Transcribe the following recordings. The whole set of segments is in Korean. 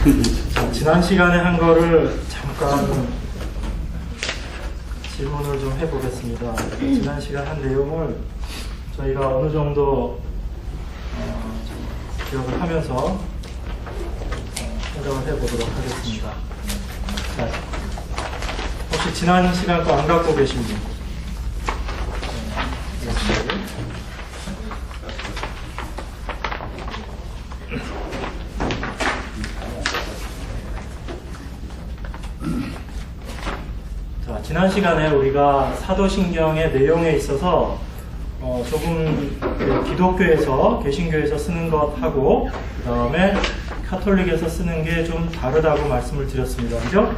자, 지난 시간에 한 거를 잠깐 질문을 좀 해보겠습니다. 지난 시간 한 내용을 저희가 어느 정도 기억을 하면서 생각을 해보도록 하겠습니다. 자, 혹시 지난 시간 거 안 갖고 계신 분? 자, 지난 시간에 우리가 사도신경의 내용에 있어서 조금 기독교에서, 개신교에서 쓰는 것하고 그 다음에 카톨릭에서 쓰는 게 좀 다르다고 말씀을 드렸습니다. 그죠?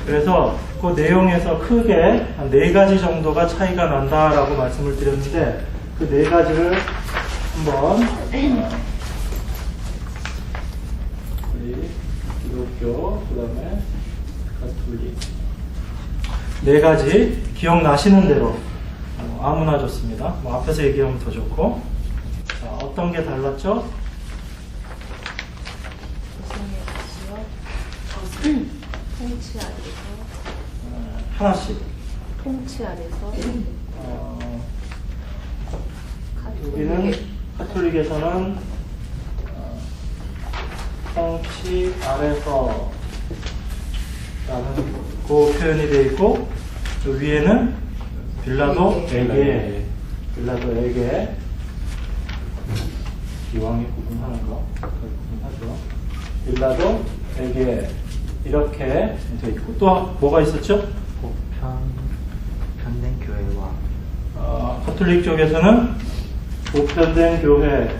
그래서 그 내용에서 크게 한 4가지 정도가 차이가 난다라고 말씀을 드렸는데 그 4가지를 한번 우리 기독교, 그 다음에 카톨릭 4가지 기억나시는 대로 아무나 좋습니다. 앞에서 얘기하면 더 좋고. 자, 어떤 게 달랐죠? 통치 아래서 하나씩. 통치 아래서 여기는 카톨릭에서는 통치 아래서 라는 그 표현이 되어 있고 그 위에는 빌라도에게 기왕에 구분하는 거 구분하죠. 빌라도에게 이렇게 되어 있고 또 뭐가 있었죠? 보편된 교회와 카톨릭 쪽에서는 보편된 교회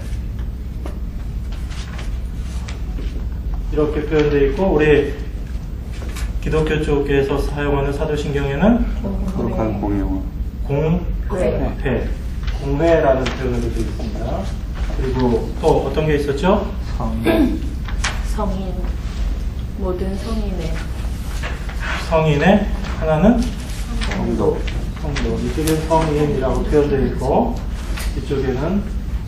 이렇게 표현되어 있고 우리 기독교 쪽에서 사용하는 사도신경에는 거룩한 공예와 공회라는 표현으로 되어 있습니다. 그리고 또 어떤 게 있었죠? 성인, 모든 성인의 하나는 성도. 이쪽에는 성인이라고 표현되어 있고 이쪽에는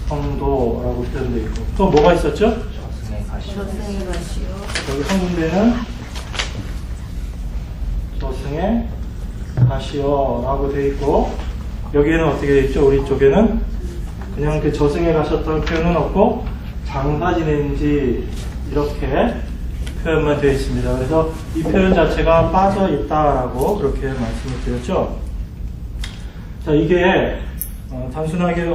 성도라고 표현되어 있고 또 뭐가 있었죠? 저승에 가시오. 저승에 가시오. 여기 한 군데는 저승에 가시오라고 되어 있고 여기에는 어떻게 되어 있죠? 우리 쪽에는 그냥 그 저승에 가셨다는 표현은 없고 장사 지낸지 이렇게 표현만 되어 있습니다. 그래서 이 표현 자체가 빠져 있다라고 그렇게 말씀을 드렸죠. 자, 이게 단순하게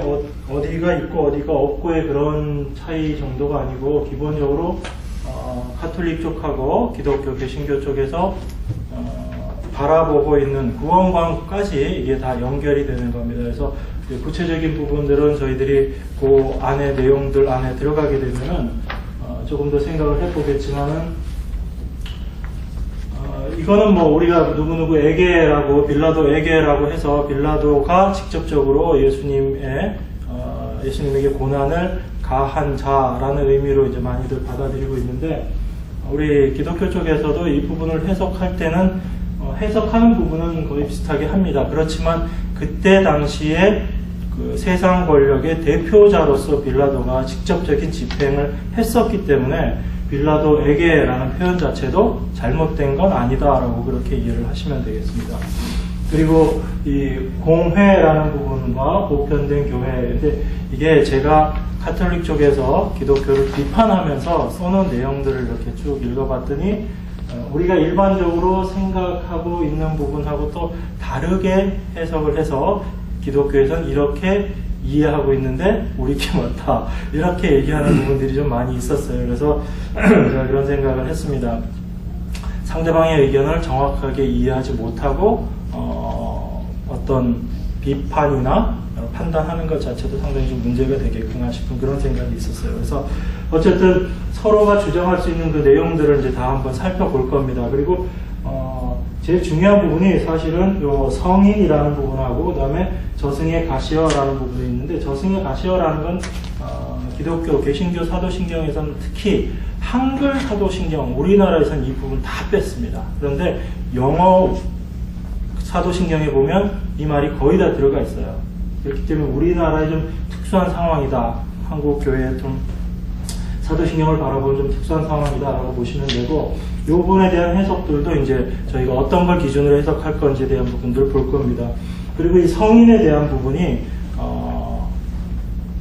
어디가 있고 어디가 없고의 그런 차이 정도가 아니고 기본적으로 카톨릭 쪽하고 기독교 개신교 쪽에서 바라보고 있는 구원관까지 이게 다 연결이 되는 겁니다. 그래서 구체적인 부분들은 저희들이 그 안에 내용들 안에 들어가게 되면은 조금 더 생각을 해보겠지만은 이거는 뭐 우리가 누구누구에게라고 빌라도에게라고 해서 빌라도가 직접적으로 예수님에게 고난을 가한 자라는 의미로 이제 많이들 받아들이고 있는데 우리 기독교 쪽에서도 이 부분을 해석할 때는 해석하는 부분은 거의 비슷하게 합니다. 그렇지만 그때 당시에 그 세상 권력의 대표자로서 빌라도가 직접적인 집행을 했었기 때문에 빌라도에게라는 표현 자체도 잘못된 건 아니다라고 그렇게 이해를 하시면 되겠습니다. 그리고 이 공회라는 부분과 보편된 교회, 근데 이게 제가 카톨릭 쪽에서 기독교를 비판하면서 써놓은 내용들을 이렇게 쭉 읽어봤더니 우리가 일반적으로 생각하고 있는 부분하고 또 다르게 해석을 해서 기독교에서는 이렇게 이해하고 있는데 우리께 맞다 이렇게 얘기하는 부분들이 좀 많이 있었어요. 그래서 제가 그런 생각을 했습니다. 상대방의 의견을 정확하게 이해하지 못하고 어떤 비판이나 판단하는 것 자체도 상당히 좀 문제가 되겠구나 싶은 그런 생각이 있었어요. 그래서 어쨌든 서로가 주장할 수 있는 그 내용들을 이제 다 한번 살펴볼 겁니다. 그리고 제일 중요한 부분이 사실은 요 성인이라는 부분하고 그 다음에 저승에 가시어라는 부분이 있는데 저승에 가시어라는 건 기독교 개신교 사도신경에서는 특히 한글 사도신경 우리나라에서는 이 부분 다 뺐습니다. 그런데 영어 사도신경에 보면 이 말이 거의 다 들어가 있어요. 그렇기 때문에 우리나라의 좀 특수한 상황이다. 한국 교회에 좀 사도신경을 바라보는 좀 특수한 상황이다라고 보시면 되고, 이 부분에 대한 해석들도 이제 저희가 어떤 걸 기준으로 해석할 건지에 대한 부분들을 볼 겁니다. 그리고 이 성인에 대한 부분이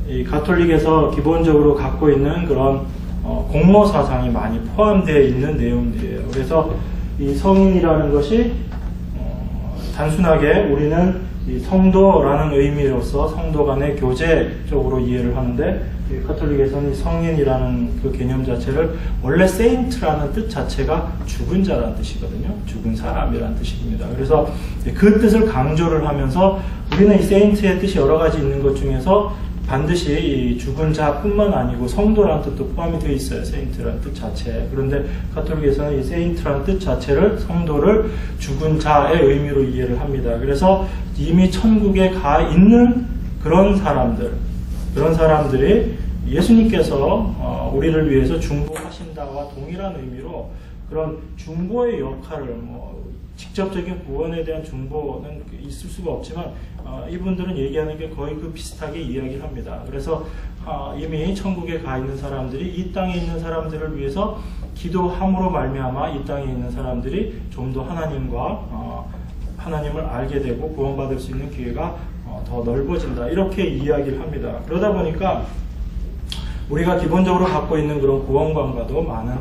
이 가톨릭에서 기본적으로 갖고 있는 그런 공모 사상이 많이 포함되어 있는 내용들이에요. 그래서 이 성인이라는 것이 단순하게 우리는 이 성도라는 의미로서 성도 간의 교제 쪽으로 이해를 하는데, 이 가톨릭에서는 이 성인이라는 그 개념 자체를 원래 세인트라는 뜻 자체가 죽은 자라는 뜻이거든요. 죽은 사람이라는 뜻입니다. 그래서 그 뜻을 강조를 하면서 우리는 이 세인트의 뜻이 여러 가지 있는 것 중에서 반드시 이 죽은 자뿐만 아니고 성도라는 뜻도 포함이 되어 있어요. 세인트라는 뜻 자체에. 그런데 가톨릭에서는 이 세인트라는 뜻 자체를, 성도를 죽은 자의 의미로 이해를 합니다. 그래서 이미 천국에 가 있는 그런 사람들이 예수님께서 우리를 위해서 중보하신다와 동일한 의미로 그런 중보의 역할을, 직접적인 구원에 대한 중보는 있을 수가 없지만 이분들은 얘기하는 게 거의 그 비슷하게 이야기를 합니다. 그래서 이미 천국에 가 있는 사람들이 이 땅에 있는 사람들을 위해서 기도함으로 말미암아 이 땅에 있는 사람들이 좀 더 하나님을 알게 되고 구원받을 수 있는 기회가 더 넓어진다, 이렇게 이야기를 합니다. 그러다 보니까 우리가 기본적으로 갖고 있는 그런 구원관과도 많은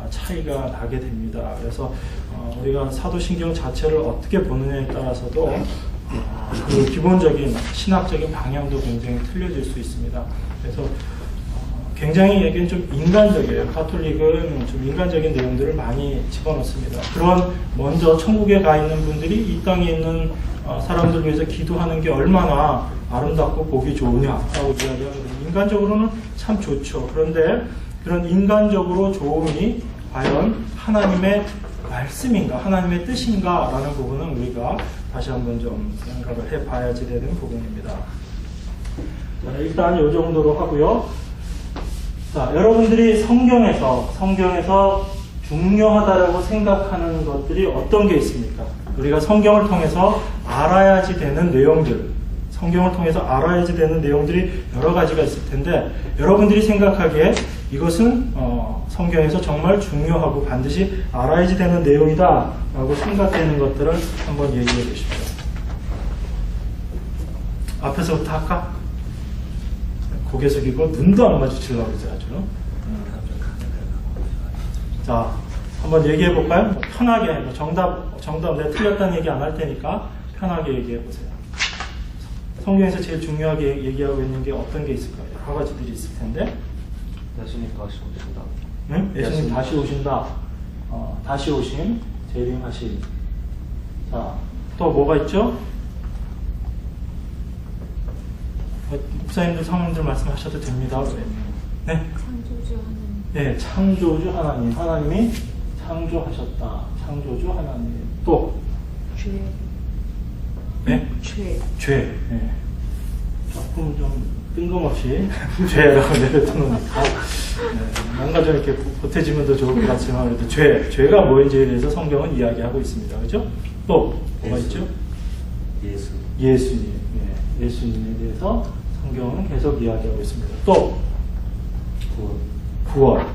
차이가 나게 됩니다. 그래서 우리가 사도신경 자체를 어떻게 보느냐에 따라서도 그 기본적인 신학적인 방향도 굉장히 틀려질 수 있습니다. 그래서 굉장히 여기는 좀 인간적이에요. 가톨릭은 좀 인간적인 내용들을 많이 집어넣습니다. 그런 먼저 천국에 가 있는 분들이 이 땅에 있는 사람들 위해서 기도하는 게 얼마나 아름답고 보기 좋으냐라고 이야기하거든요. 인간적으로는 참 좋죠. 그런데 그런 인간적으로 좋음이 과연 하나님의 말씀인가, 하나님의 뜻인가 라는 부분은 우리가 다시 한번 좀 생각을 해봐야지 되는 부분입니다. 자, 일단 이 정도로 하고요. 자, 여러분들이 성경에서 중요하다라고 생각하는 것들이 어떤 게 있습니까? 우리가 성경을 통해서 알아야지 되는 내용들, 성경을 통해서 알아야지 되는 내용들이 여러 가지가 있을 텐데, 여러분들이 생각하기에 이것은 성경에서 정말 중요하고 반드시 알아야지 되는 내용이다 라고 생각되는 것들을 한번 얘기해 주십시오. 앞에서부터 할까? 고개 숙이고 눈도 안 마주치려고 그러죠, 아주. 자, 한번 얘기해 볼까요? 편하게, 정답 내가 틀렸다는 얘기 안 할 테니까 편하게 얘기해 보세요. 성경에서 제일 중요하게 얘기하고 있는 게 어떤 게 있을까요? 여러 가지들이 있을 텐데. 예수님 다시 오신다. 응? 예수님 다시 오신다. 다시 오심, 재림하심. 자, 또 뭐가 있죠? 목사님들, 성님들 말씀하셔도 됩니다. 네? 창조주 하나님. 네, 창조주 하나님. 하나님이 창조하셨다. 창조주 하나님. 또? 죄. 네? 죄. 네. 조금 좀 뜬금없이 죄라고 내려놓으니까 뭔가 좀 이렇게 보태지면 더 좋을 것 같지만, 그래도 죄가 뭐인지에 대해서 성경은 이야기하고 있습니다. 그죠? 또 뭐가 있죠? 예수님. 네. 예수님에 대해서 성경은 계속 이야기하고 있습니다. 또 구원.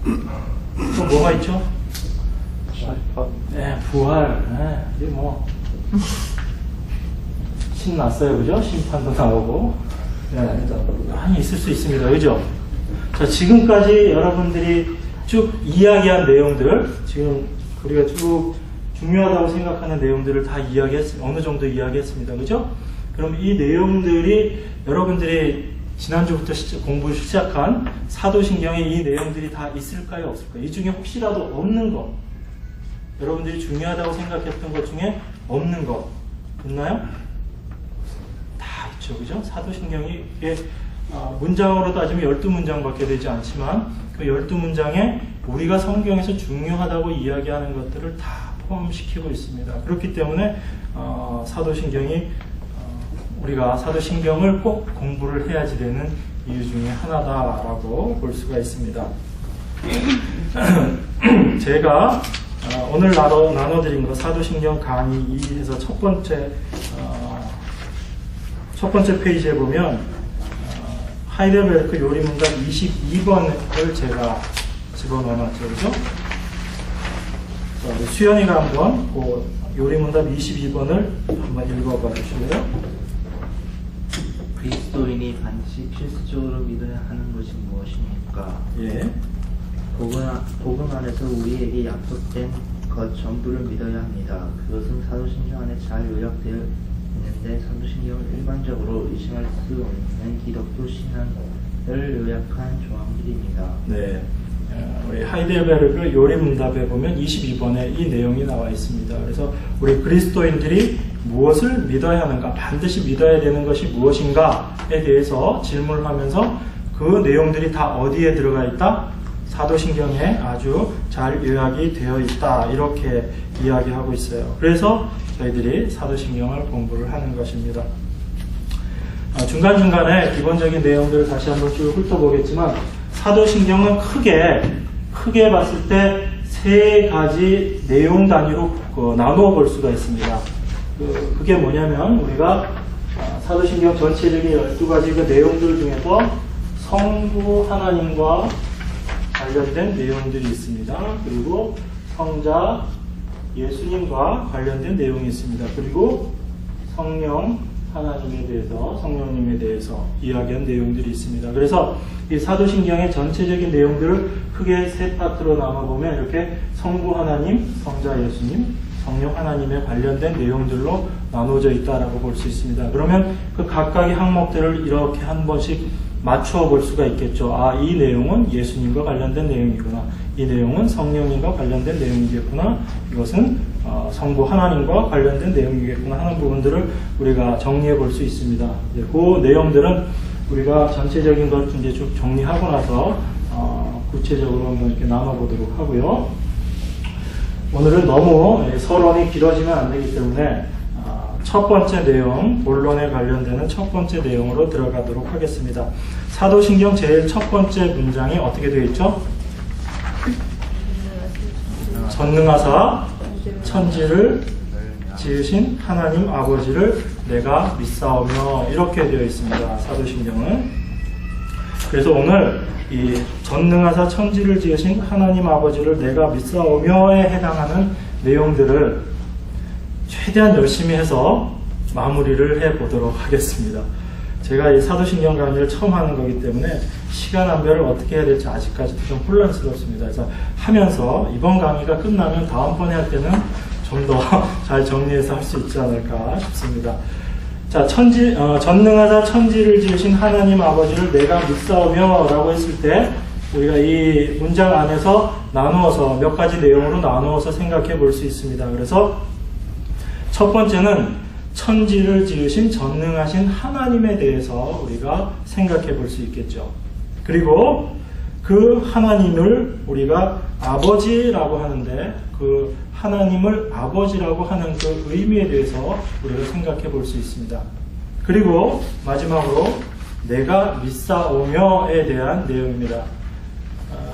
네. 또 뭐가 있죠? 네, 부활. 네, 이게 뭐 신났어요, 그죠? 심판도 나오고. 네, 많이 있을 수 있습니다, 그죠? 자, 지금까지 여러분들이 쭉 이야기한 내용들, 지금 우리가 쭉 중요하다고 생각하는 내용들을 다 어느 정도 이야기했습니다, 그죠? 그럼 이 내용들이 여러분들이 지난주부터 공부를 시작한 사도신경에 이 내용들이 다 있을까요, 없을까요? 이 중에 혹시라도 없는 것, 여러분들이 중요하다고 생각했던 것 중에 없는 것 있나요? 다 있죠, 그죠? 사도신경이 문장으로 따지면 12문장밖에 되지 않지만 그 12문장에 우리가 성경에서 중요하다고 이야기하는 것들을 다 포함시키고 있습니다. 그렇기 때문에 사도신경이 우리가 사도신경을 꼭 공부를 해야지 되는 이유 중에 하나다라고 볼 수가 있습니다. 제가 오늘 나눠드린 거 사도신경 강의 2에서 첫 번째 페이지에 보면 하이델베르크 요리문답 22번을 제가 집어넣어놨죠. 그죠? 자, 우리 수연이가 한번 그 요리문답 22번을 한번 읽어봐 주실래요? 그리스도인이 반드시 필수적으로 믿어야 하는 것이 무엇입니까? 예. 복음 안에서 우리에게 약속된 것 전부를 믿어야 합니다. 그것은 사도신경 안에 잘 요약되어 있는데 사도신경을 일반적으로 의심할 수 없는 기독교 신앙을 요약한 조항들입니다. 네. 우리 하이델베르크 요리문답에 보면 22번에 이 내용이 나와 있습니다. 그래서 우리 그리스도인들이 무엇을 믿어야 하는가, 반드시 믿어야 되는 것이 무엇인가에 대해서 질문을 하면서 그 내용들이 다 어디에 들어가 있다? 사도신경에 아주 잘 요약이 되어 있다. 이렇게 이야기하고 있어요. 그래서 저희들이 사도신경을 공부를 하는 것입니다. 중간중간에 기본적인 내용들을 다시 한번 쭉 훑어보겠지만 사도신경은 크게 봤을 때 세 가지 내용 단위로 나누어 볼 수가 있습니다. 그게 뭐냐면 우리가 사도신경 전체적인 12가지 그 내용들 중에서 성부 하나님과 관련된 내용들이 있습니다. 그리고 성자 예수님과 관련된 내용이 있습니다. 그리고 성령 하나님에 대해서, 성령님에 대해서 이야기한 내용들이 있습니다. 그래서 이 사도신경의 전체적인 내용들을 크게 세 파트로 나눠보면 이렇게 성부 하나님, 성자 예수님, 성령 하나님에 관련된 내용들로 나눠져 있다라고 볼 수 있습니다. 그러면 그 각각의 항목들을 이렇게 한 번씩 맞추어 볼 수가 있겠죠. 아, 이 내용은 예수님과 관련된 내용이구나. 이 내용은 성령님과 관련된 내용이겠구나. 이것은 성부 하나님과 관련된 내용이겠구나 하는 부분들을 우리가 정리해 볼 수 있습니다. 그 내용들은 우리가 전체적인 것 이제 쭉 정리하고 나서 구체적으로 한번 이렇게 나눠보도록 하고요. 오늘은 너무 서론이 길어지면 안 되기 때문에 첫 번째 내용, 본론에 관련되는 첫 번째 내용으로 들어가도록 하겠습니다. 사도신경 제일 첫 번째 문장이 어떻게 되어 있죠? 전능하사 천지를 지으신 하나님 아버지를 내가 믿사오며 이렇게 되어 있습니다. 사도신경은. 그래서 오늘 이 전능하사 천지를 지으신 하나님 아버지를 내가 믿사오며에 해당하는 내용들을 최대한 열심히 해서 마무리를 해보도록 하겠습니다. 제가 이 사도신경 강의를 처음 하는 거기 때문에 시간 안배를 어떻게 해야 될지 아직까지도 좀 혼란스럽습니다. 그래서 하면서 이번 강의가 끝나면 다음번에 할 때는 좀 더 잘 정리해서 할 수 있지 않을까 싶습니다. 자, 전능하사 천지를 지으신 하나님 아버지를 내가 믿사오며 라고 했을 때 우리가 이 문장 안에서 나누어서 몇 가지 내용으로 나누어서 생각해 볼 수 있습니다. 그래서 첫 번째는 천지를 지으신 전능하신 하나님에 대해서 우리가 생각해 볼 수 있겠죠. 그리고 그 하나님을 우리가 아버지라고 하는데 그 하나님을 아버지라고 하는 그 의미에 대해서 우리가 생각해 볼 수 있습니다. 그리고 마지막으로 내가 믿사오며에 대한 내용입니다.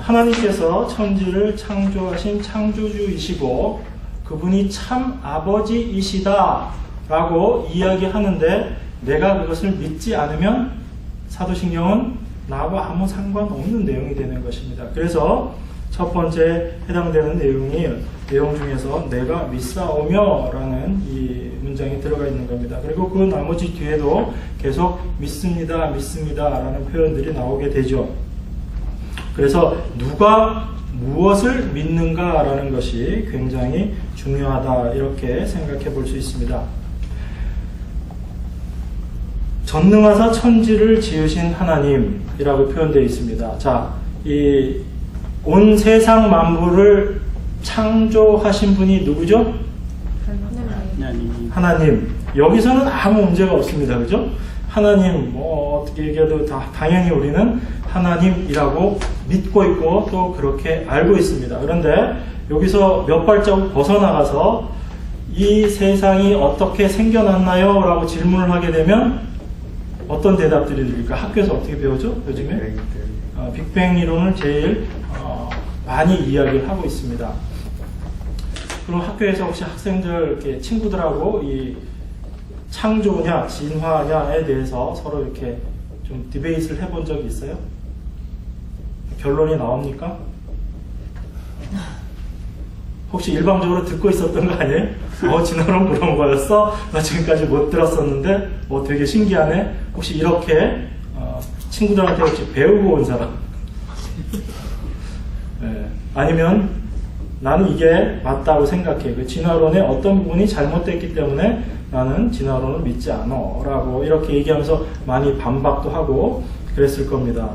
하나님께서 천지를 창조하신 창조주이시고 그분이 참 아버지이시다 라고 이야기하는데 내가 그것을 믿지 않으면 사도신경은 나와 아무 상관없는 내용이 되는 것입니다. 그래서 첫 번째 해당되는 내용 중에서 내가 믿사오며 라는 이 문장이 들어가 있는 겁니다. 그리고 그 나머지 뒤에도 계속 믿습니다, 믿습니다 라는 표현들이 나오게 되죠. 그래서 누가 무엇을 믿는가 라는 것이 굉장히 중요하다 이렇게 생각해 볼 수 있습니다. 전능하사 천지를 지으신 하나님이라고 표현되어 있습니다. 자, 이 온 세상 만물을 창조하신 분이 누구죠? 하나님. 여기서는 아무 문제가 없습니다. 그죠? 하나님, 어떻게 얘기해도 당연히 우리는 하나님이라고 믿고 있고 또 그렇게 알고 있습니다. 그런데 여기서 몇 발자국 벗어나가서 이 세상이 어떻게 생겨났나요? 라고 질문을 하게 되면 어떤 대답들이 들릴까? 학교에서 어떻게 배우죠? 요즘에? 빅뱅 이론을 제일 많이 이야기를 하고 있습니다. 그럼 학교에서 혹시 학생들, 이렇게 친구들하고 이 창조냐, 진화냐에 대해서 서로 이렇게 좀 디베이트를 해본 적이 있어요? 결론이 나옵니까? 혹시 일방적으로 듣고 있었던 거 아니에요? 진호는 그런 거였어? 나 지금까지 못 들었었는데 되게 신기하네. 혹시 이렇게 친구들한테 혹시 배우고 온 사람? 네. 아니면 나는 이게 맞다고 생각해. 그 진화론의 어떤 부분이 잘못됐기 때문에 나는 진화론을 믿지 않아 라고 이렇게 얘기하면서 많이 반박도 하고 그랬을 겁니다.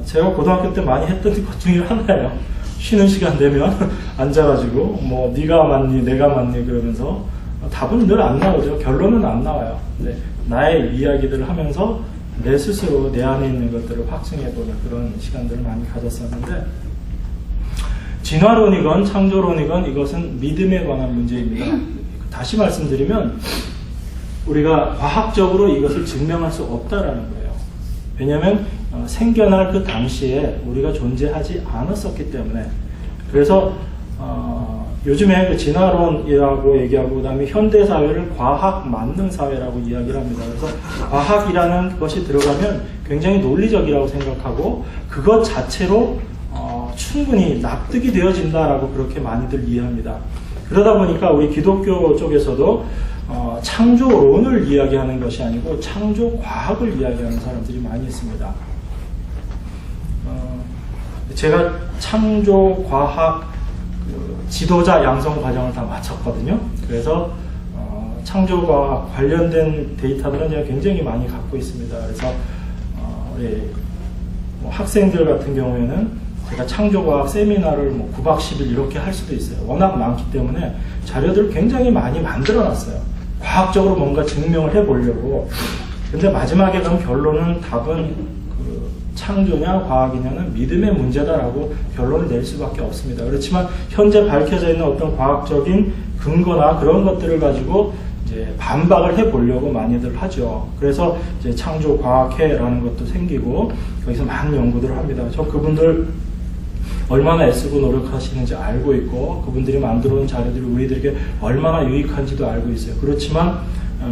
제가 고등학교 때 많이 했던 것 중에 하나예요. 쉬는 시간 되면 앉아가지고 뭐 네가 맞니 내가 맞니 그러면서 답은 늘 안 나오죠. 결론은 안 나와요. 근데 나의 이야기들을 하면서 내 스스로 내 안에 있는 것들을 확증해보는 그런 시간들을 많이 가졌었는데, 진화론이건 창조론이건 이것은 믿음에 관한 문제입니다. 다시 말씀드리면 우리가 과학적으로 이것을 증명할 수 없다라는 거예요. 왜냐하면 생겨날 그 당시에 우리가 존재하지 않았었기 때문에. 그래서 요즘에 그 진화론이라고 얘기하고 그다음에 현대 사회를 과학 만능 사회라고 이야기를 합니다. 그래서 과학이라는 것이 들어가면 굉장히 논리적이라고 생각하고 그것 자체로 충분히 납득이 되어진다라고 그렇게 많이들 이해합니다. 그러다 보니까 우리 기독교 쪽에서도 창조론을 이야기하는 것이 아니고 창조 과학을 이야기하는 사람들이 많이 있습니다. 제가 창조 과학 지도자 양성 과정을 다 마쳤거든요. 그래서 창조과학 관련된 데이터들은 제가 굉장히 많이 갖고 있습니다. 그래서 우리 학생들 같은 경우에는 제가 창조과학 세미나를 9박 10일 이렇게 할 수도 있어요. 워낙 많기 때문에 자료들을 굉장히 많이 만들어 놨어요. 과학적으로 뭔가 증명을 해보려고. 근데 마지막에 가면 결론은 답은 창조냐 과학이냐는 믿음의 문제다라고 결론을 낼 수밖에 없습니다. 그렇지만 현재 밝혀져 있는 어떤 과학적인 근거나 그런 것들을 가지고 이제 반박을 해보려고 많이들 하죠. 그래서 이제 창조과학회라는 것도 생기고 거기서 많은 연구들을 합니다. 저 그분들 얼마나 애쓰고 노력하시는지 알고 있고 그분들이 만들어 온 자료들이 우리들에게 얼마나 유익한지도 알고 있어요. 그렇지만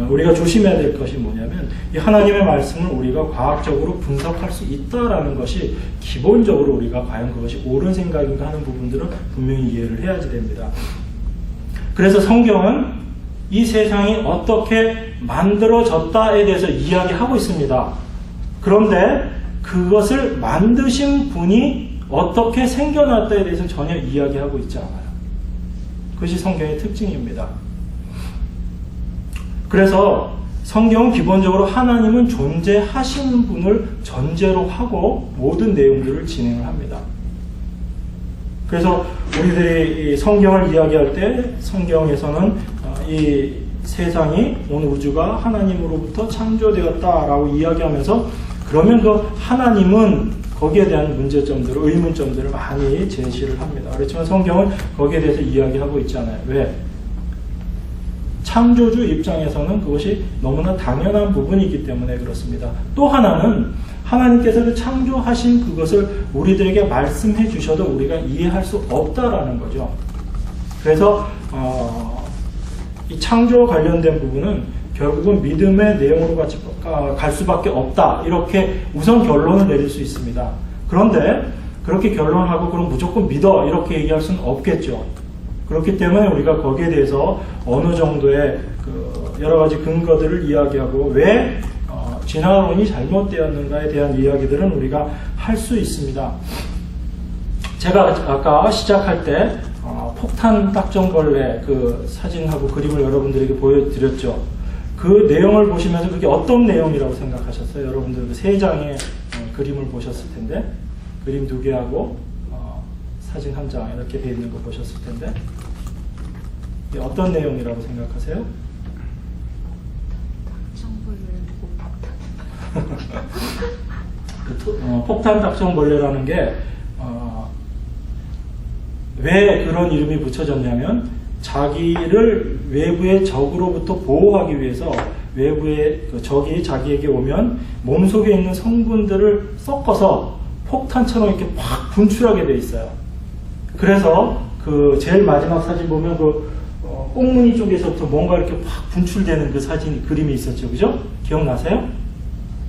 우리가 조심해야 될 것이 뭐냐면 이 하나님의 말씀을 우리가 과학적으로 분석할 수 있다라는 것이 기본적으로 우리가 과연 그것이 옳은 생각인가 하는 부분들은 분명히 이해를 해야지 됩니다. 그래서 성경은 이 세상이 어떻게 만들어졌다에 대해서 이야기하고 있습니다. 그런데 그것을 만드신 분이 어떻게 생겨났다에 대해서는 전혀 이야기하고 있지 않아요. 그것이 성경의 특징입니다. 그래서 성경은 기본적으로 하나님은 존재하시는 분을 전제로 하고 모든 내용들을 진행을 합니다. 그래서 우리들이 이 성경을 이야기할 때 성경에서는 이 세상이 온 우주가 하나님으로부터 창조되었다라고 이야기하면서 그러면 그 하나님은 거기에 대한 문제점들을 의문점들을 많이 제시를 합니다. 그렇지만 성경은 거기에 대해서 이야기하고 있지 않아요. 왜? 창조주 입장에서는 그것이 너무나 당연한 부분이기 때문에 그렇습니다. 또 하나는 하나님께서 그 창조하신 그것을 우리들에게 말씀해 주셔도 우리가 이해할 수 없다라는 거죠. 그래서 이 창조와 관련된 부분은 결국은 믿음의 내용으로 갈 수밖에 없다. 이렇게 우선 결론을 내릴 수 있습니다. 그런데 그렇게 결론하고 그럼 무조건 믿어 이렇게 얘기할 수는 없겠죠. 그렇기 때문에 우리가 거기에 대해서 어느 정도의 여러 가지 근거들을 이야기하고 왜 진화론이 잘못되었는가에 대한 이야기들은 우리가 할 수 있습니다. 제가 아까 시작할 때 폭탄 딱정벌레 그 사진하고 그림을 여러분들에게 보여드렸죠. 그 내용을 보시면서 그게 어떤 내용이라고 생각하셨어요? 여러분들 그 3장의 그림을 보셨을 텐데 그림 2개하고 사진 1장 이렇게 되어 있는 거 보셨을 텐데 이게 어떤 내용이라고 생각하세요? 폭탄 딱정벌레라는 게 왜 그런 이름이 붙여졌냐면 자기를 외부의 적으로부터 보호하기 위해서 외부의 그 적이 자기에게 오면 몸속에 있는 성분들을 섞어서 폭탄처럼 이렇게 확 분출하게 돼 있어요. 그래서 그 제일 마지막 사진 보면 그 꽁무니 쪽에서부터 뭔가 이렇게 확 분출되는 그 사진 그림이 있었죠, 그죠? 기억나세요?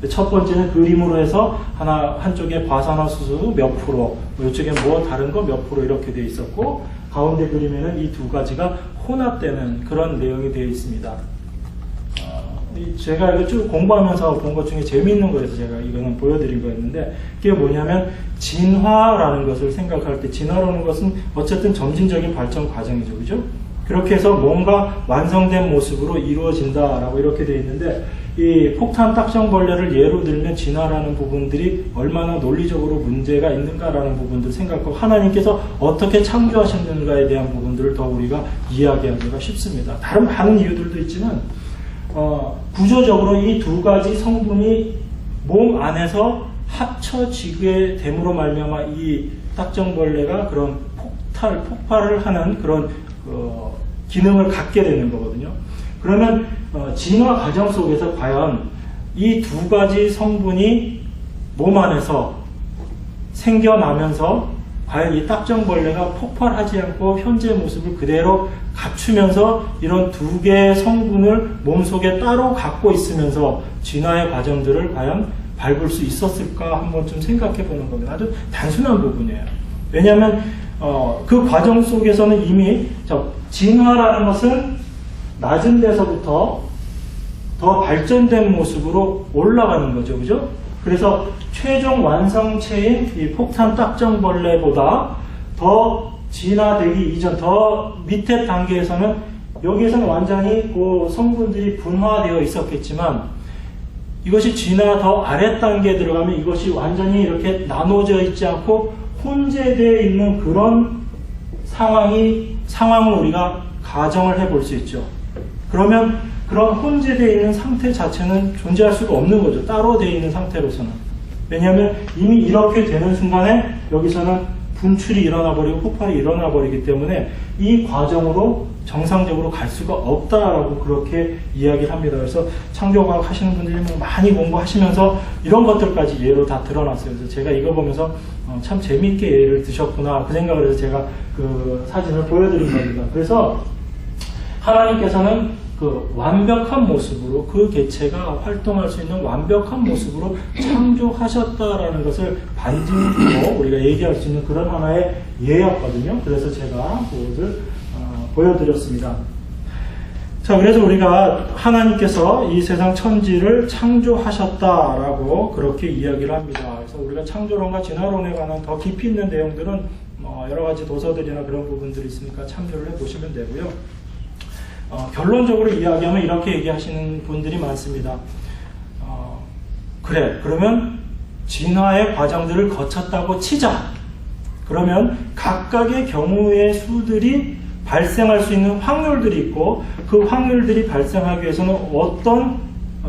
첫 번째는 그림으로 해서 한쪽에 과산화수소 몇 프로, 이쪽에 뭐 다른 거 몇 프로 이렇게 되어 있었고, 가운데 그림에는 이 두 가지가 혼합되는 그런 내용이 되어 있습니다. 제가 이거 쭉 공부하면서 본 것 중에 재미있는 거에서 제가 이거는 보여드린 거였는데, 그게 뭐냐면 진화라는 것을 생각할 때, 진화라는 것은 어쨌든 점진적인 발전 과정이죠, 그죠? 그렇게 해서 뭔가 완성된 모습으로 이루어진다라고 이렇게 되어 있는데, 이 폭탄 딱정벌레를 예로 들면 진화라는 부분들이 얼마나 논리적으로 문제가 있는가라는 부분들 생각하고, 하나님께서 어떻게 창조하셨는가에 대한 부분들을 더 우리가 이해하기가 쉽습니다. 다른 많은 이유들도 있지만, 구조적으로 이 두 가지 성분이 몸 안에서 합쳐지게 됨으로 말미암아 이 딱정벌레가 그런 폭발을 하는 그런 기능을 갖게 되는 거거든요. 그러면 진화 과정 속에서 과연 이 두 가지 성분이 몸 안에서 생겨나면서 과연 이 딱정벌레가 폭발하지 않고 현재 모습을 그대로 갖추면서 이런 두 개의 성분을 몸속에 따로 갖고 있으면서 진화의 과정들을 과연 밟을 수 있었을까 한번 좀 생각해 보는 겁니다. 아주 단순한 부분이에요. 왜냐하면 그 과정 속에서는 이미 진화라는 것은 낮은 데서부터 더 발전된 모습으로 올라가는 거죠. 그죠? 그래서 최종 완성체인 이 폭탄 딱정벌레보다 더 진화되기 이전, 더 밑에 단계에서는 여기에서는 완전히 그 성분들이 분화되어 있었겠지만, 이것이 진화 더 아래 단계에 들어가면 이것이 완전히 이렇게 나눠져 있지 않고 혼재되어 있는 그런 상황을 우리가 가정을 해볼 수 있죠. 그러면 그런 혼재되어 있는 상태 자체는 존재할 수가 없는 거죠. 따로 되어 있는 상태로서는. 왜냐하면 이미 이렇게 되는 순간에 여기서는 분출이 일어나 버리고 폭발이 일어나 버리기 때문에 이 과정으로 정상적으로 갈 수가 없다라고 그렇게 이야기를 합니다. 그래서 창조과학 하시는 분들이 많이 공부하시면서 이런 것들까지 예로 다 드러났어요. 그래서 제가 이거 보면서 참 재미있게 예를 드셨구나 그 생각을 해서 제가 그 사진을 보여드린 겁니다. 그래서 하나님께서는 그 완벽한 모습으로 그 개체가 활동할 수 있는 완벽한 모습으로 창조하셨다라는 것을 반증으로 우리가 얘기할 수 있는 그런 하나의 예였거든요. 그래서 제가 그것을 보여드렸습니다. 자, 그래서 우리가 하나님께서 이 세상 천지를 창조하셨다라고 그렇게 이야기를 합니다. 그래서 우리가 창조론과 진화론에 관한 더 깊이 있는 내용들은 여러 가지 도서들이나 그런 부분들이 있으니까 참조를 해보시면 되고요. 결론적으로 이야기하면 이렇게 얘기하시는 분들이 많습니다. 그래, 그러면 진화의 과정들을 거쳤다고 치자. 그러면 각각의 경우의 수들이 발생할 수 있는 확률들이 있고, 그 확률들이 발생하기 위해서는 어떤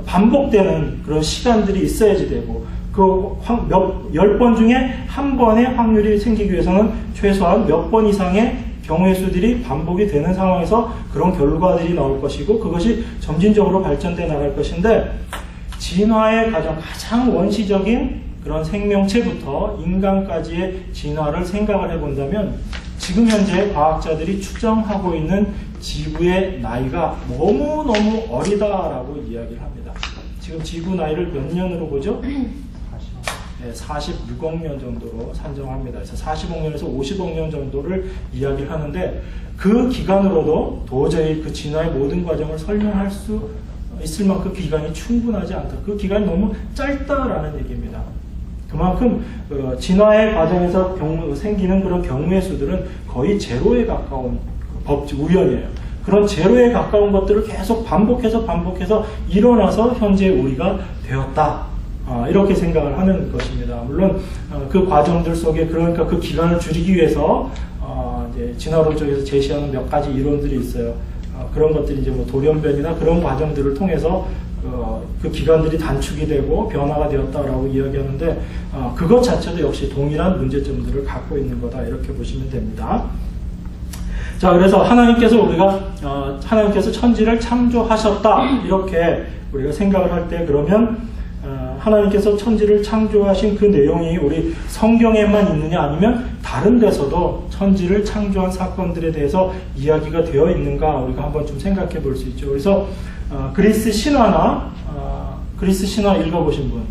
반복되는 그런 시간들이 있어야지 되고, 그 10번 중에 한 번의 확률이 생기기 위해서는 최소한 몇 번 이상의 경우의 수들이 반복이 되는 상황에서 그런 결과들이 나올 것이고, 그것이 점진적으로 발전돼 나갈 것인데, 진화의 과정, 가장 원시적인 그런 생명체부터 인간까지의 진화를 생각을 해본다면, 지금 현재 과학자들이 추정하고 있는 지구의 나이가 너무너무 어리다라고 이야기를 합니다. 지금 지구 나이를 몇 년으로 보죠? 46억 년 정도로 산정합니다. 그래서 40억 년에서 50억 년 정도를 이야기를 하는데, 그 기간으로도 도저히 그 진화의 모든 과정을 설명할 수 있을 만큼 기간이 충분하지 않다. 그 기간이 너무 짧다라는 얘기입니다. 그만큼 진화의 과정에서 생기는 그런 경우의 수들은 거의 제로에 가까운 우연이에요. 그런 제로에 가까운 것들을 계속 반복해서 일어나서 현재 우리가 되었다. 이렇게 생각을 하는 것입니다. 물론 그 과정들 속에, 그러니까 그 기간을 줄이기 위해서 이제 진화론 쪽에서 제시하는 몇 가지 이론들이 있어요. 그런 것들이 이제 뭐 돌연변이나 그런 과정들을 통해서 그 기간들이 단축이 되고 변화가 되었다라고 이야기하는데, 그것 자체도 역시 동일한 문제점들을 갖고 있는 거다, 이렇게 보시면 됩니다. 자, 그래서 하나님께서 천지를 창조하셨다, 이렇게 우리가 생각을 할 때, 그러면 하나님께서 천지를 창조하신 그 내용이 우리 성경에만 있느냐, 아니면 다른 데서도 천지를 창조한 사건들에 대해서 이야기가 되어 있는가, 우리가 한번 좀 생각해 볼 수 있죠. 그래서 그리스 신화나 그리스 신화 읽어보신 분,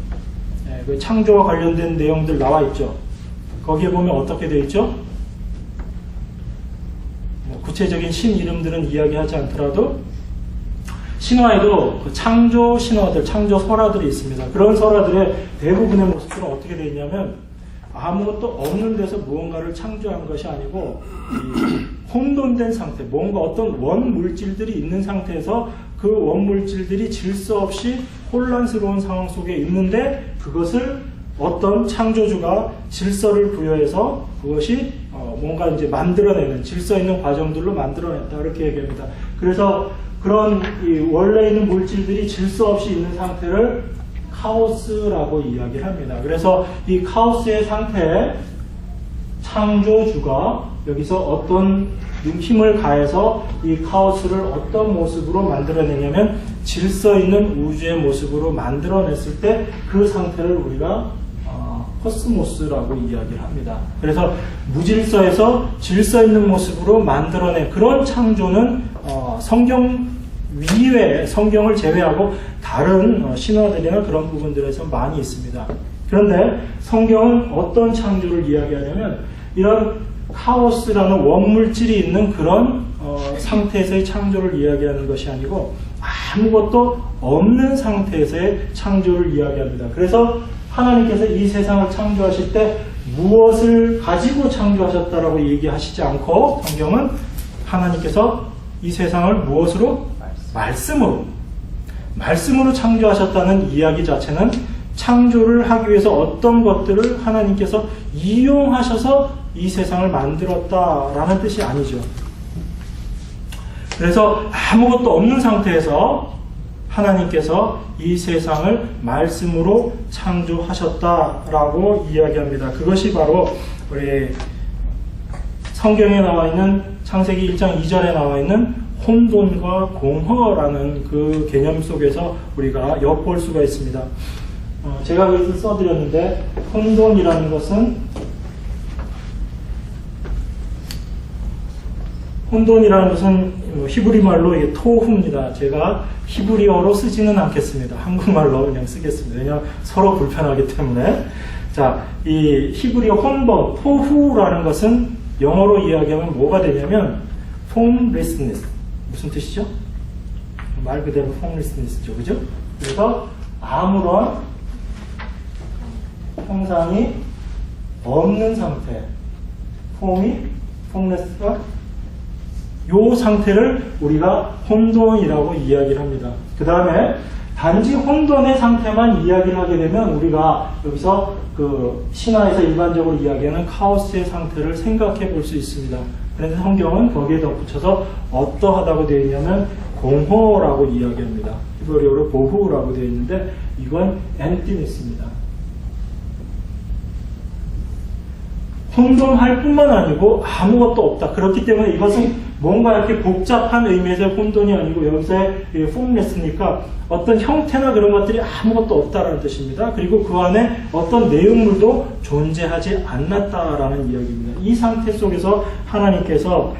그 창조와 관련된 내용들 나와 있죠. 거기에 보면 어떻게 되어 있죠? 구체적인 신 이름들은 이야기하지 않더라도 신화에도 그 창조 신화들, 창조 설화들이 있습니다. 그런 설화들의 대부분의 모습들은 어떻게 되어 있냐면 아무것도 없는 데서 무언가를 창조한 것이 아니고 이 혼돈된 상태, 뭔가 어떤 원 물질들이 있는 상태에서 그 원 물질들이 질서 없이 혼란스러운 상황 속에 있는데 그것을 어떤 창조주가 질서를 부여해서 그것이 뭔가 이제 만들어내는 질서 있는 과정들로 만들어냈다 이렇게 얘기합니다. 그래서 그런 이 원래 있는 물질들이 질서 없이 있는 상태를 카오스라고 이야기합니다. 그래서 이 카오스의 상태에 창조주가 여기서 어떤 힘을 가해서 이 카오스를 어떤 모습으로 만들어내냐면 질서 있는 우주의 모습으로 만들어냈을 때 그 상태를 우리가 코스모스라고 이야기를 합니다. 그래서 무질서에서 질서 있는 모습으로 만들어낸 그런 창조는 성경 위외, 성경을 제외하고 다른 신화들이나 그런 부분들에서 많이 있습니다. 그런데 성경은 어떤 창조를 이야기하냐면 이런 카오스라는 원물질이 있는 그런 상태에서의 창조를 이야기하는 것이 아니고 아무것도 없는 상태에서의 창조를 이야기합니다. 그래서 하나님께서 이 세상을 창조하실 때 무엇을 가지고 창조하셨다라고 얘기하시지 않고 성경은 하나님께서 이 세상을 무엇으로? 말씀으로 창조하셨다는 이야기 자체는 창조를 하기 위해서 어떤 것들을 하나님께서 이용하셔서 이 세상을 만들었다라는 뜻이 아니죠. 그래서 아무것도 없는 상태에서 하나님께서 이 세상을 말씀으로 창조하셨다라고 이야기합니다. 그것이 바로 우리 성경에 나와 있는 창세기 1장 2절에 나와 있는 혼돈과 공허라는 그 개념 속에서 우리가 엿볼 수가 있습니다. 제가 그것을 써드렸는데 혼돈이라는 것은 히브리 말로 이게 토후입니다. 제가 히브리어로 쓰지는 않겠습니다. 한국말로 그냥 쓰겠습니다. 왜냐하면 서로 불편하기 때문에. 자, 이 히브리어 혼돈, 토후라는 것은 영어로 이야기하면 뭐가 되냐면 formlessness. 무슨 뜻이죠? 말 그대로 formlessness죠. 그죠? 그래서 아무런 형상이 없는 상태. formless가 요 상태를 우리가 혼돈이라고 이야기를 합니다. 그 다음에 단지 혼돈의 상태만 이야기를 하게 되면 우리가 여기서 그 신화에서 일반적으로 이야기하는 카오스의 상태를 생각해 볼 수 있습니다. 그런데 성경은 거기에 덧붙여서 어떠하다고 되어 있냐면 공허라고 이야기합니다. 히브리어로 보후라고 되어 있는데 이건 emptiness입니다. 혼돈할 뿐만 아니고 아무것도 없다. 그렇기 때문에 이것은 뭔가 이렇게 복잡한 의미에서의 혼돈이 아니고 여기서의 formless니까 어떤 형태나 그런 것들이 아무것도 없다라는 뜻입니다. 그리고 그 안에 어떤 내용물도 존재하지 않았다라는 이야기입니다. 이 상태 속에서 하나님께서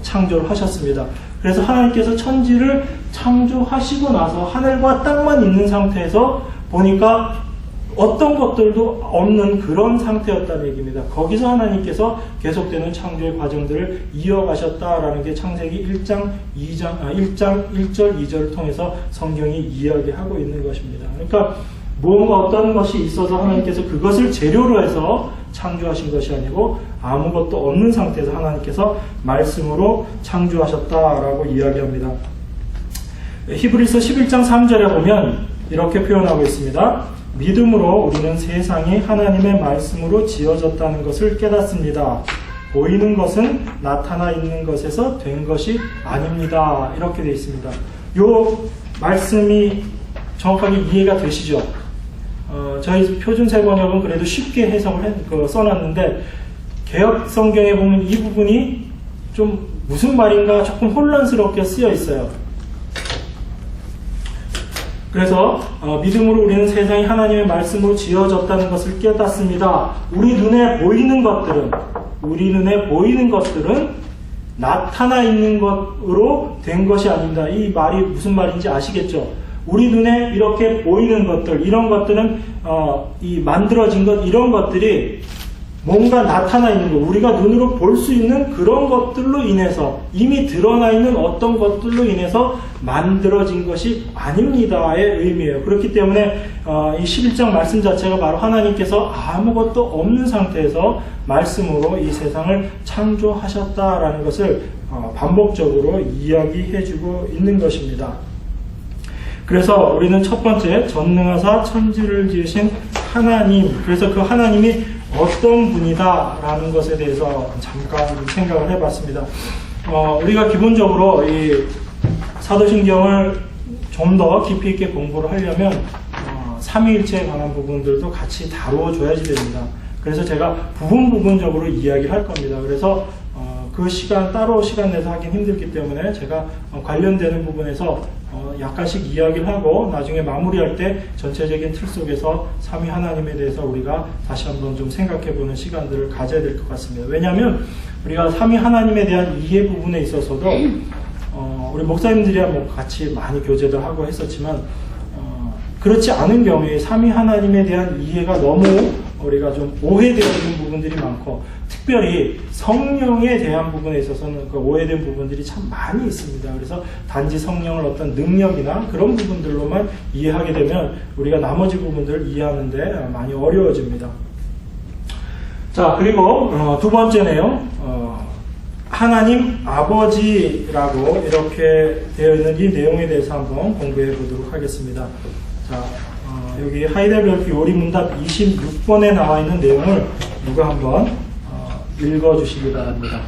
창조를 하셨습니다. 그래서 하나님께서 천지를 창조하시고 나서 하늘과 땅만 있는 상태에서 보니까 어떤 것들도 없는 그런 상태였다는 얘기입니다. 거기서 하나님께서 계속되는 창조의 과정들을 이어가셨다라는 게 창세기 1장 1절 2절을 통해서 성경이 이야기하고 있는 것입니다. 그러니까 무언가 어떤 것이 있어서 하나님께서 그것을 재료로 해서 창조하신 것이 아니고 아무것도 없는 상태에서 하나님께서 말씀으로 창조하셨다라고 이야기합니다. 히브리서 11장 3절에 보면 이렇게 표현하고 있습니다. 믿음으로 우리는 세상이 하나님의 말씀으로 지어졌다는 것을 깨닫습니다. 보이는 것은 나타나 있는 것에서 된 것이 아닙니다. 이렇게 되어 있습니다. 요 말씀이 정확하게 이해가 되시죠? 저희 표준세 번역은 그래도 쉽게 해석을 써놨는데 개역 성경에 보면 이 부분이 좀 무슨 말인가 조금 혼란스럽게 쓰여 있어요. 그래서 믿음으로 우리는 세상이 하나님의 말씀으로 지어졌다는 것을 깨닫습니다. 우리 눈에 보이는 것들은 나타나 있는 것으로 된 것이 아닙니다. 이 말이 무슨 말인지 아시겠죠? 우리 눈에 이렇게 보이는 것들, 이런 것들은 이 만들어진 것, 이런 것들이 뭔가 나타나 있는 것, 우리가 눈으로 볼 수 있는 그런 것들로 인해서, 이미 드러나 있는 어떤 것들로 인해서 만들어진 것이 아닙니다의 의미예요. 그렇기 때문에 이 11장 말씀 자체가 바로 하나님께서 아무것도 없는 상태에서 말씀으로 이 세상을 창조하셨다라는 것을 반복적으로 이야기해주고 있는 것입니다. 그래서 우리는 첫 번째, 전능하사 천지를 지으신 하나님, 그래서 그 하나님이 어떤 분이다라는 것에 대해서 잠깐 생각을 해봤습니다. 우리가 기본적으로 이 사도신경을 좀 더 깊이 있게 공부를 하려면 삼위일체에 관한 부분들도 같이 다루어줘야지 됩니다. 그래서 제가 부분적으로 이야기를 할 겁니다. 그래서 그 시간 따로 시간 내서 하긴 힘들기 때문에 제가 관련되는 부분에서 약간씩 이야기를 하고 나중에 마무리할 때 전체적인 틀 속에서 삼위 하나님에 대해서 우리가 다시 한번 좀 생각해보는 시간들을 가져야 될 것 같습니다. 왜냐하면 우리가 삼위 하나님에 대한 이해 부분에 있어서도 우리 목사님들이야 뭐 같이 많이 교제도 하고 했었지만 그렇지 않은 경우에 삼위 하나님에 대한 이해가 너무 우리가 좀 오해되어 있는 부분들이 많고, 특별히 성령에 대한 부분에 있어서는 그 오해된 부분들이 참 많이 있습니다. 그래서 단지 성령을 어떤 능력이나 그런 부분들로만 이해하게 되면 우리가 나머지 부분들을 이해하는데 많이 어려워집니다. 자, 그리고 두 번째네요. 하나님 아버지라고 이렇게 되어 있는 이 내용에 대해서 한번 공부해 보도록 하겠습니다. 자, 여기 하이델베르크 요리문답 26번에 나와 있는 내용을 누가 한번 읽어주시기 바랍니다.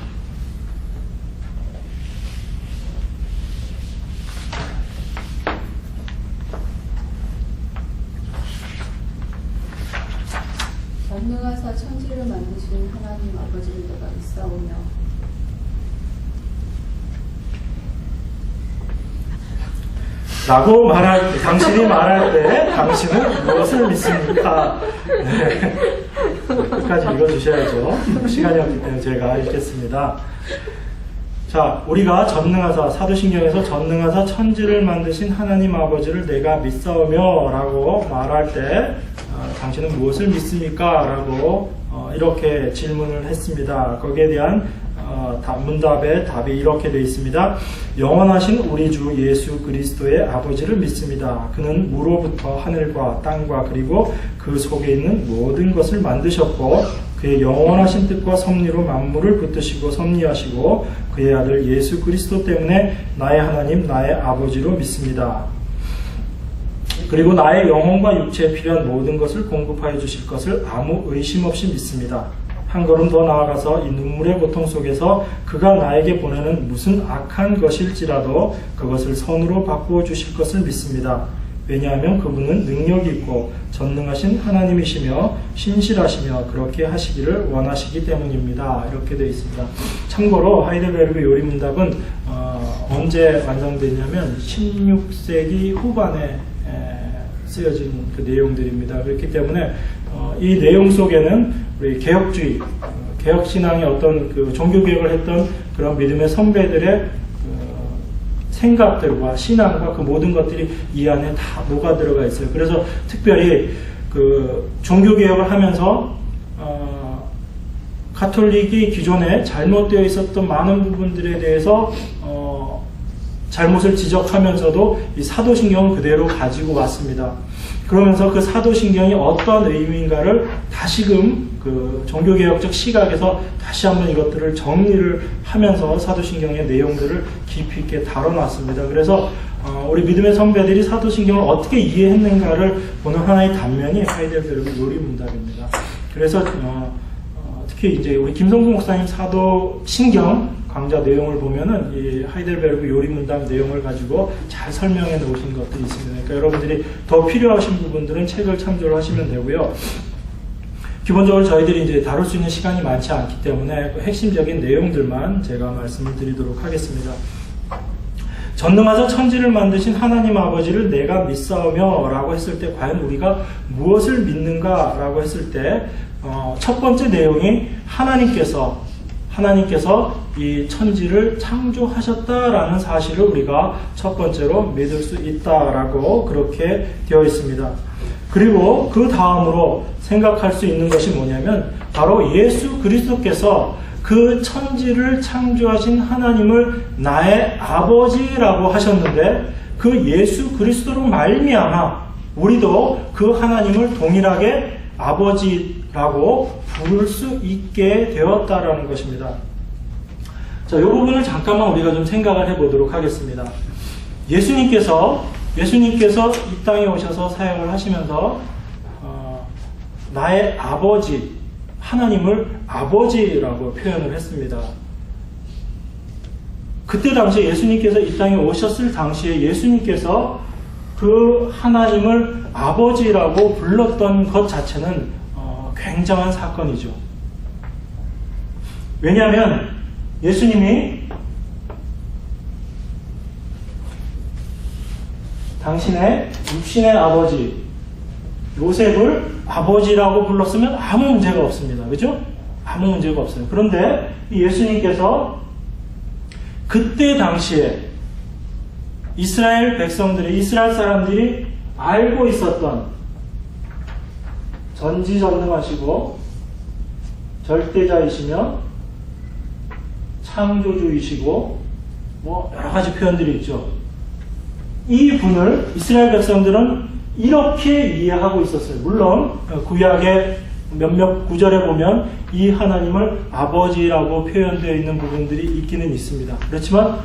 전능하사 천지를 만드신 하나님 아버지를 내가 믿사오며 라고 말할 때, 당신이 말할 때 당신은 무엇을 믿습니까? 네. 끝까지 읽어주셔야죠. 시간이 없기 때문에 제가 읽겠습니다. 자, 우리가 전능하사, 사도신경에서 전능하사 천지를 만드신 하나님 아버지를 내가 믿사오며 라고 말할 때 당신은 무엇을 믿습니까? 라고 이렇게 질문을 했습니다. 거기에 대한 문답의 답이 이렇게 되어 있습니다. 영원하신 우리 주 예수 그리스도의 아버지를 믿습니다. 그는 무로부터 하늘과 땅과 그리고 그 속에 있는 모든 것을 만드셨고 그의 영원하신 뜻과 섭리로 만물을 붙드시고 섭리하시고 그의 아들 예수 그리스도 때문에 나의 하나님 나의 아버지로 믿습니다. 그리고 나의 영혼과 육체에 필요한 모든 것을 공급하여 주실 것을 아무 의심 없이 믿습니다. 한 걸음 더 나아가서 이 눈물의 고통 속에서 그가 나에게 보내는 무슨 악한 것일지라도 그것을 선으로 바꾸어 주실 것을 믿습니다. 왜냐하면 그분은 능력이 있고 전능하신 하나님이시며 신실하시며 그렇게 하시기를 원하시기 때문입니다. 이렇게 되어 있습니다. 참고로 하이델베르크 요리문답은 언제 완성됐냐면 16세기 후반에 쓰여진 그 내용들입니다. 그렇기 때문에 이 내용 속에는 우리 개혁주의, 개혁신앙의 어떤 그 종교개혁을 했던 그런 믿음의 선배들의 생각들과 신앙과 그 모든 것들이 이 안에 다 녹아 들어가 있어요. 그래서 특별히 그 종교개혁을 하면서 가톨릭이 기존에 잘못되어 있었던 많은 부분들에 대해서 잘못을 지적하면서도 이 사도신경을 그대로 가지고 왔습니다. 그러면서 그 사도신경이 어떤 의미인가를 다시금 그 종교개혁적 시각에서 다시 한번 이것들을 정리를 하면서 사도신경의 내용들을 깊이 있게 다뤄놨습니다. 그래서 우리 믿음의 선배들이 사도신경을 어떻게 이해했는가를 보는 하나의 단면이 하이델베르크 요리문답입니다. 그래서 특히 이제 우리 김성국 목사님 사도신경 강좌 내용을 보면은 이 하이델베르크 요리문답 내용을 가지고 잘 설명해 놓으신 것들이 있습니다. 그러니까 여러분들이 더 필요하신 부분들은 책을 참조를 하시면 되고요. 기본적으로 저희들이 이제 다룰 수 있는 시간이 많지 않기 때문에 그 핵심적인 내용들만 제가 말씀을 드리도록 하겠습니다. 전능하사 천지를 만드신 하나님 아버지를 내가 믿사오며 라고 했을 때 과연 우리가 무엇을 믿는가 라고 했을 때 첫 번째 내용이 하나님께서 하나님께서 이 천지를 창조하셨다라는 사실을 우리가 첫 번째로 믿을 수 있다라고 그렇게 되어 있습니다. 그리고 그 다음으로 생각할 수 있는 것이 뭐냐면 바로 예수 그리스도께서 그 천지를 창조하신 하나님을 나의 아버지라고 하셨는데 그 예수 그리스도로 말미암아 우리도 그 하나님을 동일하게 아버지라고 부를 수 있게 되었다라는 것입니다. 자, 이 부분을 잠깐만 우리가 좀 생각을 해보도록 하겠습니다. 예수님께서 이 땅에 오셔서 사역을 하시면서 나의 아버지 하나님을 아버지라고 표현을 했습니다. 그때 당시에 예수님께서 이 땅에 오셨을 당시에 예수님께서 그 하나님을 아버지라고 불렀던 것 자체는 굉장한 사건이죠. 왜냐하면 예수님이 당신의 육신의 아버지 요셉을 아버지라고 불렀으면 아무 문제가 없습니다. 그죠? 아무 문제가 없어요. 그런데 예수님께서 그때 당시에 이스라엘 백성들이, 이스라엘 사람들이 알고 있었던 전지전능하시고 절대자이시며 창조주이시고 뭐 여러 가지 표현들이 있죠. 이 분을 이스라엘 백성들은 이렇게 이해하고 있었어요. 물론 구약의 몇몇 구절에 보면 이 하나님을 아버지라고 표현되어 있는 부분들이 있기는 있습니다. 그렇지만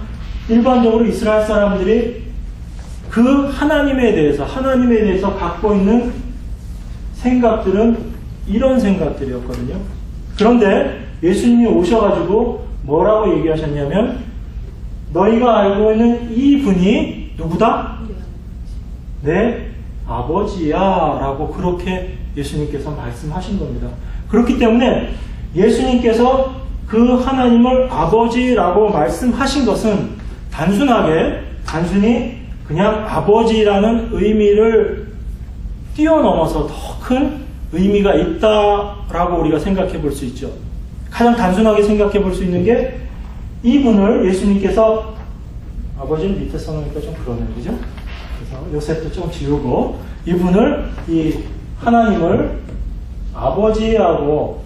일반적으로 이스라엘 사람들이 그 하나님에 대해서 갖고 있는 생각들은 이런 생각들이었거든요. 그런데 예수님이 오셔가지고 뭐라고 얘기하셨냐면 너희가 알고 있는 이 분이 누구다? 내 아버지야 라고 그렇게 예수님께서 말씀하신 겁니다. 그렇기 때문에 예수님께서 그 하나님을 아버지라고 말씀하신 것은 단순히 그냥 아버지라는 의미를 뛰어넘어서 더 큰 의미가 있다라고 우리가 생각해 볼 수 있죠. 가장 단순하게 생각해 볼 수 있는 게 이분을 예수님께서 아버지는 밑에 써놓으니까 좀 그러네요. 그죠? 그래서 요셉도 좀 지우고 이분을 이 하나님을 아버지라고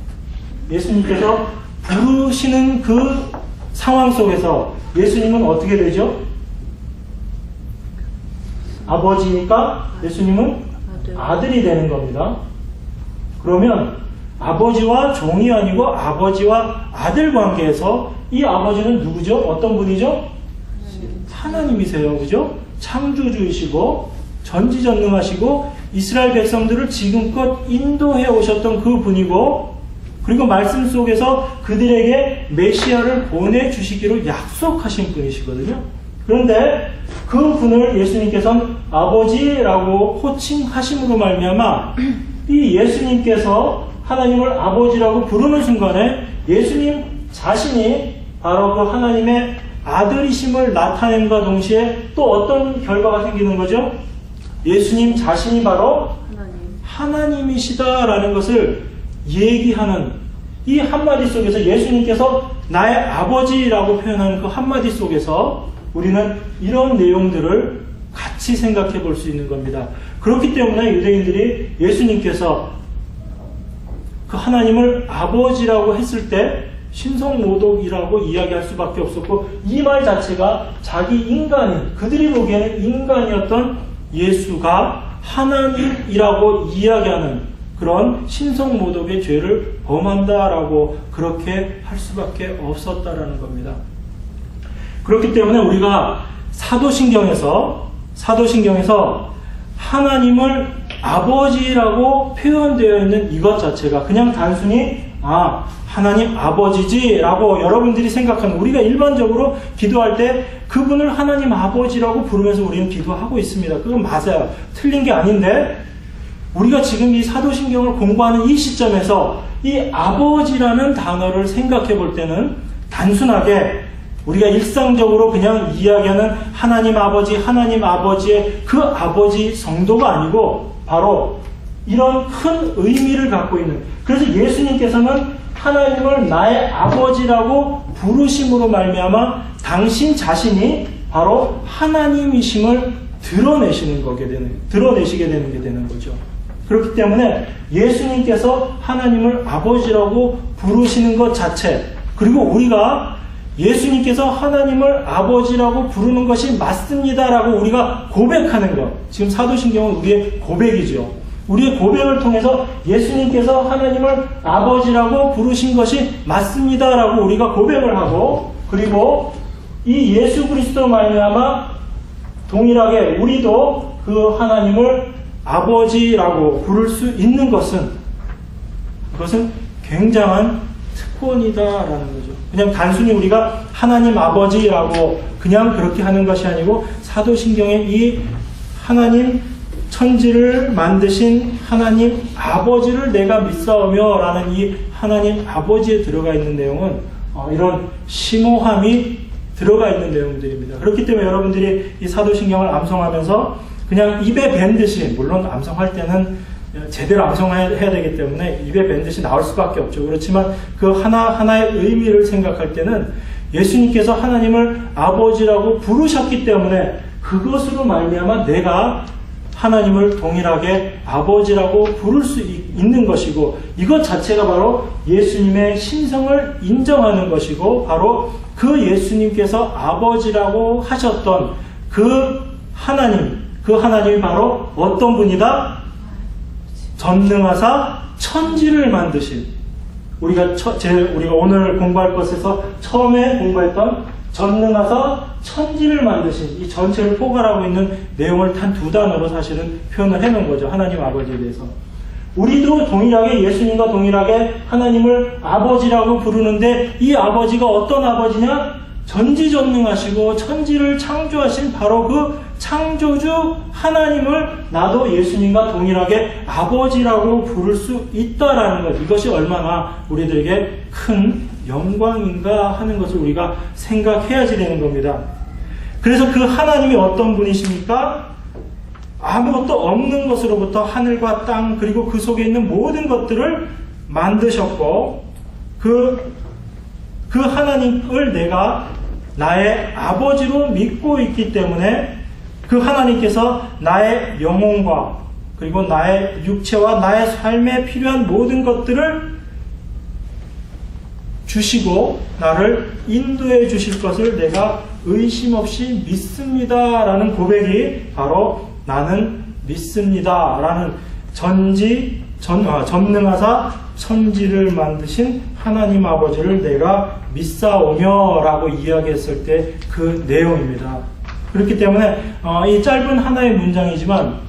예수님께서 부르시는 그 상황 속에서 예수님은 어떻게 되죠? 아버지니까 예수님은 아들이 되는 겁니다. 그러면 아버지와 종이 아니고 아버지와 아들 관계에서 이 아버지는 누구죠? 어떤 분이죠? 하나님이세요. 그죠? 창조주이시고 전지전능하시고 이스라엘 백성들을 지금껏 인도해 오셨던 그 분이고 그리고 말씀 속에서 그들에게 메시아를 보내주시기로 약속하신 분이시거든요. 그런데 그 분을 예수님께서는 아버지라고 호칭하심으로 말미암아 이 예수님께서 하나님을 아버지라고 부르는 순간에 예수님 자신이 바로 그 하나님의 아들이심을 나타낸과 동시에 또 어떤 결과가 생기는 거죠? 예수님 자신이 바로 하나님이시다라는 것을 얘기하는 이 한마디 속에서 예수님께서 나의 아버지라고 표현하는 그 한마디 속에서 우리는 이런 내용들을 같이 생각해 볼 수 있는 겁니다. 그렇기 때문에 유대인들이 예수님께서 그 하나님을 아버지라고 했을 때 신성모독이라고 이야기할 수밖에 없었고 이 말 자체가 자기 인간인 그들이 보기에는 인간이었던 예수가 하나님이라고 이야기하는 그런 신성모독의 죄를 범한다라고 그렇게 할 수밖에 없었다라는 겁니다. 그렇기 때문에 우리가 사도신경에서 하나님을 아버지라고 표현되어 있는 이것 자체가 그냥 단순히 하나님 아버지지라고 여러분들이 생각하는 우리가 일반적으로 기도할 때 그분을 하나님 아버지라고 부르면서 우리는 기도하고 있습니다. 그건 맞아요. 틀린 게 아닌데 우리가 지금 이 사도신경을 공부하는 이 시점에서 이 아버지라는 단어를 생각해 볼 때는 단순하게 우리가 일상적으로 그냥 이야기하는 하나님 아버지의 그 아버지 정도가 아니고 바로 이런 큰 의미를 갖고 있는 그래서 예수님께서는 하나님을 나의 아버지라고 부르심으로 말미암아 당신 자신이 바로 하나님이심을 드러내시게 되는 게 되는 거죠. 그렇기 때문에 예수님께서 하나님을 아버지라고 부르시는 것 자체, 그리고 우리가 예수님께서 하나님을 아버지라고 부르는 것이 맞습니다라고 우리가 고백하는 것, 지금 사도신경은 우리의 고백이죠. 우리의 고백을 통해서 예수님께서 하나님을 아버지라고 부르신 것이 맞습니다라고 우리가 고백을 하고, 그리고 이 예수 그리스도 말미암아 동일하게 우리도 그 하나님을 아버지라고 부를 수 있는 것은, 그것은 굉장한 특권이다라는 거죠. 그냥 단순히 우리가 하나님 아버지라고 그냥 그렇게 하는 것이 아니고, 사도신경에 이 하나님 천지를 만드신 하나님 아버지를 내가 믿사오며 라는 이 하나님 아버지에 들어가 있는 내용은 이런 심오함이 들어가 있는 내용들입니다. 그렇기 때문에 여러분들이 이 사도신경을 암송하면서 그냥 입에 밴 듯이, 물론 암송할 때는 제대로 암송해야 되기 때문에 입에 밴 듯이 나올 수밖에 없죠. 그렇지만 그 하나하나의 의미를 생각할 때는 예수님께서 하나님을 아버지라고 부르셨기 때문에 그것으로 말미암아 내가 하나님을 동일하게 아버지라고 부를 수 있는 것이고, 이것 자체가 바로 예수님의 신성을 인정하는 것이고, 바로 그 예수님께서 아버지라고 하셨던 그 하나님이 바로 어떤 분이다? 전능하사 천지를 만드신, 우리가 오늘 공부할 것에서 처음에 공부했던 전능하사 천지를 만드신, 이 전체를 포괄하고 있는 내용을 단 두 단어로 사실은 표현을 해놓은 거죠. 하나님 아버지에 대해서. 우리도 동일하게, 예수님과 동일하게 하나님을 아버지라고 부르는데, 이 아버지가 어떤 아버지냐? 전지전능하시고 천지를 창조하신 바로 그 창조주 하나님을 나도 예수님과 동일하게 아버지라고 부를 수 있다라는 것, 이것이 얼마나 우리들에게 큰 영광인가 하는 것을 우리가 생각해야지 되는 겁니다. 그래서 그 하나님이 어떤 분이십니까? 아무것도 없는 것으로부터 하늘과 땅, 그리고 그 속에 있는 모든 것들을 만드셨고, 그 하나님을 내가 나의 아버지로 믿고 있기 때문에 그 하나님께서 나의 영혼과 그리고 나의 육체와 나의 삶에 필요한 모든 것들을 주시고 나를 인도해 주실 것을 내가 의심 없이 믿습니다라는 고백이 바로 나는 믿습니다라는 전능하사 천지를 만드신 하나님 아버지를 내가 믿사오며 라고 이야기했을 때 그 내용입니다. 그렇기 때문에 이 짧은 하나의 문장이지만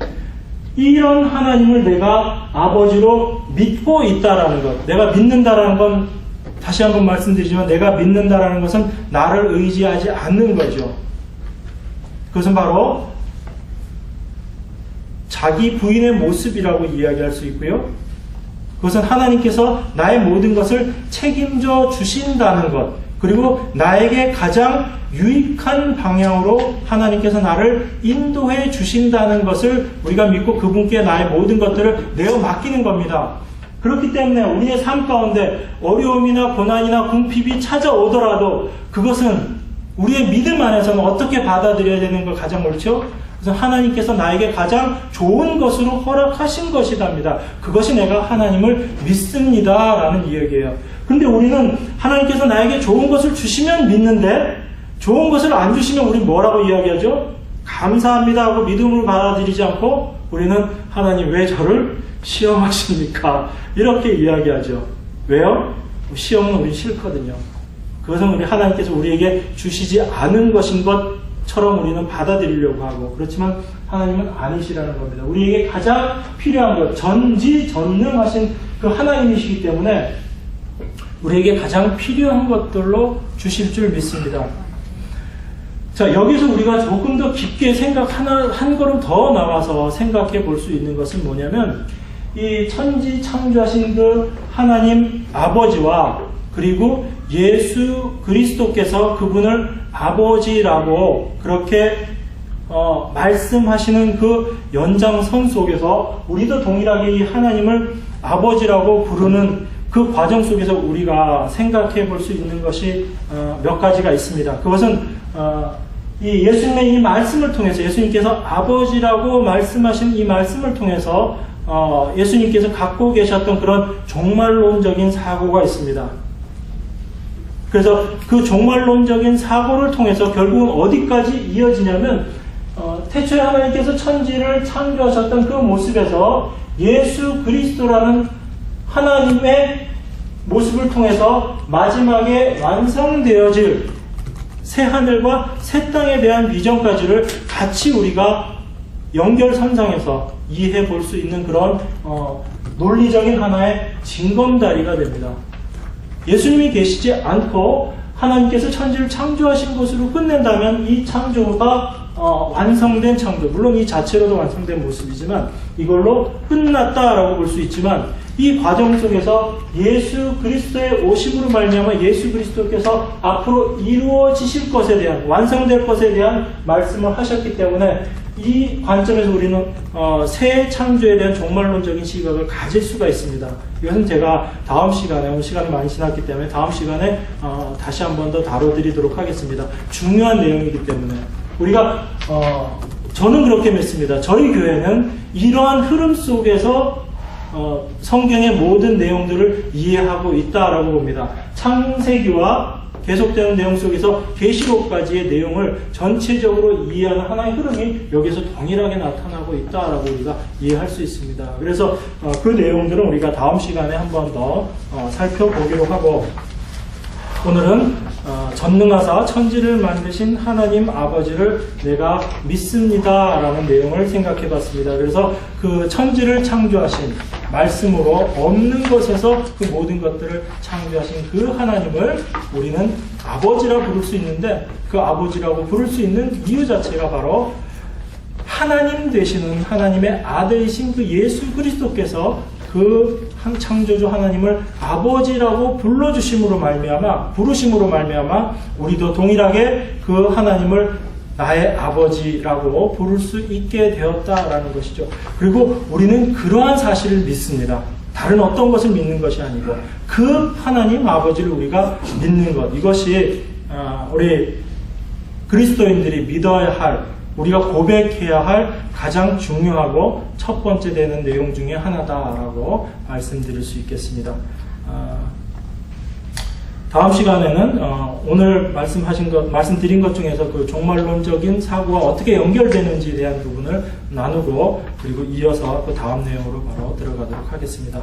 이런 하나님을 내가 아버지로 믿고 있다라는 것, 내가 믿는다라는 건 다시 한번 말씀드리지만 내가 믿는다라는 것은 나를 의지하지 않는 거죠. 그것은 바로 자기 부인의 모습이라고 이야기할 수 있고요. 그것은 하나님께서 나의 모든 것을 책임져 주신다는 것, 그리고 나에게 가장 유익한 방향으로 하나님께서 나를 인도해 주신다는 것을 우리가 믿고 그분께 나의 모든 것들을 내어 맡기는 겁니다. 그렇기 때문에 우리의 삶 가운데 어려움이나 고난이나 궁핍이 찾아오더라도 그것은 우리의 믿음 안에서는 어떻게 받아들여야 되는 걸 가장 옳죠? 그래서 하나님께서 나에게 가장 좋은 것으로 허락하신 것이답니다. 그것이 내가 하나님을 믿습니다라는 이야기예요. 그런데 우리는 하나님께서 나에게 좋은 것을 주시면 믿는데 좋은 것을 안 주시면 우리 뭐라고 이야기하죠? 감사합니다 하고 믿음으로 받아들이지 않고 우리는 하나님 왜 저를 시험하십니까? 이렇게 이야기하죠. 왜요? 시험은 우리 싫거든요. 그것은 우리 하나님께서 우리에게 주시지 않은 것인 것처럼 우리는 받아들이려고 하고, 그렇지만 하나님은 아니시라는 겁니다. 우리에게 가장 필요한 것, 전지전능하신 그 하나님이시기 때문에 우리에게 가장 필요한 것들로 주실 줄 믿습니다. 자, 여기서 우리가 조금 더 깊게 한 걸음 더 나가서 생각해 볼 수 있는 것은 뭐냐면, 이 천지 창조하신 그 하나님 아버지와 그리고 예수 그리스도께서 그분을 아버지라고 그렇게 말씀하시는 그 연장선 속에서 우리도 동일하게 이 하나님을 아버지라고 부르는 그 과정 속에서 우리가 생각해 볼 수 있는 것이 몇 가지가 있습니다. 그것은 이 예수님의 이 말씀을 통해서 예수님께서 아버지라고 말씀하신 이 말씀을 통해서 예수님께서 갖고 계셨던 그런 종말론적인 사고가 있습니다. 그래서 그 종말론적인 사고를 통해서 결국은 어디까지 이어지냐면 태초에 하나님께서 천지를 창조하셨던 그 모습에서 예수 그리스도라는 하나님의 모습을 통해서 마지막에 완성되어질 새 하늘과 새 땅에 대한 비전까지를 같이 우리가 연결선상에서 이해해 볼 수 있는 그런 논리적인 하나의 징검다리가 됩니다. 예수님이 계시지 않고 하나님께서 천지를 창조하신 것으로 끝낸다면 이 창조가 완성된 창조, 물론 이 자체로도 완성된 모습이지만 이걸로 끝났다라고 볼 수 있지만 이 과정 속에서 예수 그리스도의 오심으로 말미암아 예수 그리스도께서 앞으로 이루어지실 것에 대한, 완성될 것에 대한 말씀을 하셨기 때문에 이 관점에서 우리는 새 창조에 대한 종말론적인 시각을 가질 수가 있습니다. 이것은 제가 다음 시간에, 오늘 시간이 많이 지났기 때문에 다음 시간에 다시 한 번 더 다뤄드리도록 하겠습니다. 중요한 내용이기 때문에 우리가 저는 그렇게 믿습니다. 저희 교회는 이러한 흐름 속에서 성경의 모든 내용들을 이해하고 있다라고 봅니다. 창세기와 계속되는 내용 속에서 계시록까지의 내용을 전체적으로 이해하는 하나의 흐름이 여기서 동일하게 나타나고 있다라고 우리가 이해할 수 있습니다. 그래서 그 내용들은 우리가 다음 시간에 한 번 더 살펴보기로 하고, 오늘은 전능하사 천지를 만드신 하나님 아버지를 내가 믿습니다 라는 내용을 생각해 봤습니다. 그래서 그 천지를 창조하신 말씀으로 없는 것에서 그 모든 것들을 창조하신 그 하나님을 우리는 아버지라 부를 수 있는데, 그 아버지라고 부를 수 있는 이유 자체가 바로 하나님 되시는 하나님의 아들이신 그 예수 그리스도께서 그 창조주 하나님을 아버지라고 부르심으로 말미암아 우리도 동일하게 그 하나님을 나의 아버지라고 부를 수 있게 되었다라는 것이죠. 그리고 우리는 그러한 사실을 믿습니다. 다른 어떤 것을 믿는 것이 아니고 그 하나님 아버지를 우리가 믿는 것, 이것이 우리 그리스도인들이 믿어야 할, 우리가 고백해야 할 가장 중요하고 첫 번째 되는 내용 중에 하나다라고 말씀드릴 수 있겠습니다. 다음 시간에는 오늘 말씀드린 것 중에서 그 종말론적인 사고와 어떻게 연결되는지에 대한 부분을 나누고, 그리고 이어서 그 다음 내용으로 바로 들어가도록 하겠습니다.